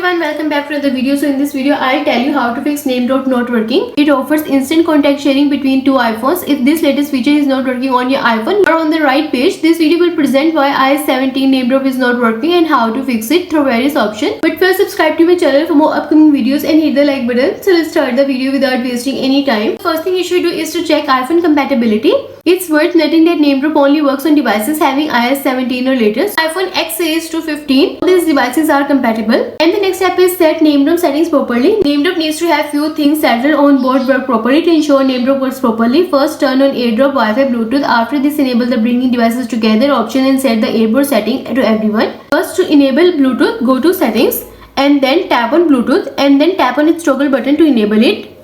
everyone, welcome back to another video. So in this video I'll tell you how to fix name drop not working. It offers instant contact sharing between two iPhones. If this latest feature is not working on your iPhone, you are on the right page. This video will present why iOS 17 name drop is not working and how to fix it through various options. But first, subscribe to my channel for more upcoming videos and hit the like button. So let's start the video without wasting any time. First thing you should do is to check iPhone compatibility. It's worth noting that name drop only works on devices having iOS 17 or later. iPhone XS to 15, all these devices are compatible. And the next step is set name drop settings properly. Name drop needs to have few things settled on board work properly to ensure name drop works properly. First, turn on AirDrop, Wi-Fi, Bluetooth. After this, enable the bringing devices together option and set the AirDrop setting to everyone. First, to enable Bluetooth, go to settings and then tap on Bluetooth and then tap on its toggle button to enable it.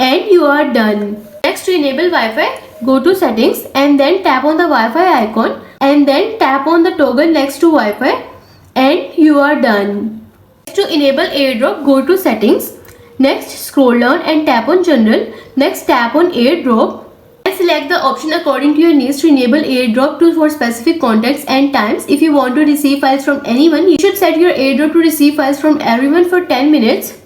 And you are done. Next, to enable Wi-Fi, go to settings and then tap on the Wi-Fi icon and then tap on the toggle next to Wi-Fi and you are done. Next, to enable AirDrop, go to settings. Next, scroll down and tap on general. Next, tap on AirDrop and select the option according to your needs to enable AirDrop for specific contacts and times. If you want to receive files from anyone, you should set your AirDrop to receive files from everyone for 10 minutes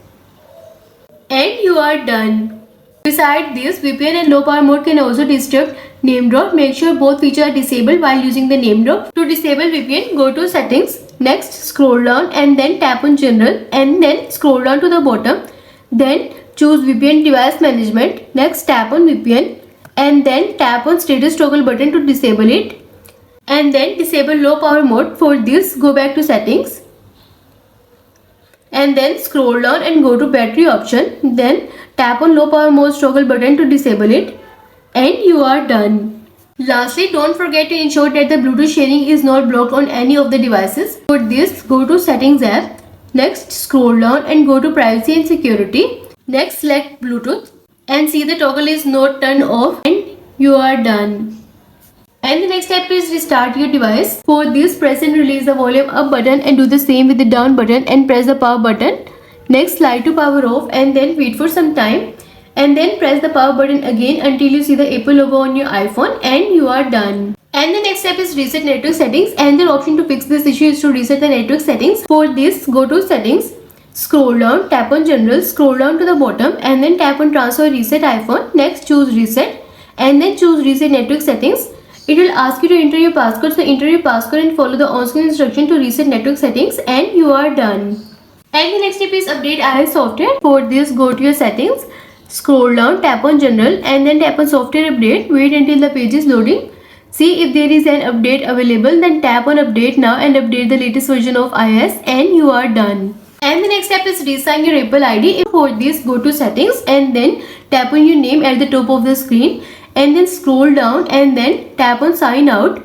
and you are done. Besides this, VPN and low power mode can also disturb name drop. Make sure both features are disabled while using the name drop. To disable VPN, go to settings. Next, scroll down and then tap on general and then scroll down to the bottom. Then choose VPN device management. Next, tap on VPN and then tap on status toggle button to disable it. And then disable low power mode. For this, go back to settings and then scroll down and go to battery option. Then tap on low power mode toggle button to disable it and you are done. Lastly, don't forget to ensure that the Bluetooth sharing is not blocked on any of the devices. For this, go to settings app. Next, scroll down and go to privacy and security. Next, select Bluetooth and see the toggle is not turned off and you are done. And the next step is restart your device. For this, press and release the volume up button and do the same with the down button and press the power button. Next, slide to power off and then wait for some time and then press the power button again until you see the Apple logo on your iPhone and you are done. And the next step is reset network settings. And the option to fix this issue is to reset the network settings. For this, go to settings, scroll down, tap on general, scroll down to the bottom and then tap on transfer reset iPhone. Next, choose reset and then choose reset network settings. It will ask you to enter your passcode, so enter your passcode and follow the on-screen instruction to reset network settings and you are done. And the next step is update iOS software. For this, go to your settings, scroll down, tap on general and then tap on software update. Wait until the page is loading. See if there is an update available, then tap on update now and update the latest version of iOS and you are done. And the next step is resign your Apple ID. For this, go to settings and then tap on your name at the top of the screen and then scroll down and then tap on sign out.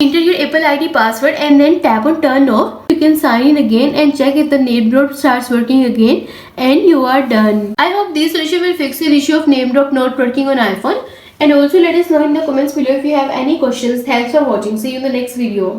Enter your Apple ID password and then tap on turn off. You can sign in again and check if the name drop starts working again and you are done. I hope this solution will fix the issue of name drop not working on iPhone. And also let us know in the comments below if you have any questions. Thanks for watching. See you in the next video.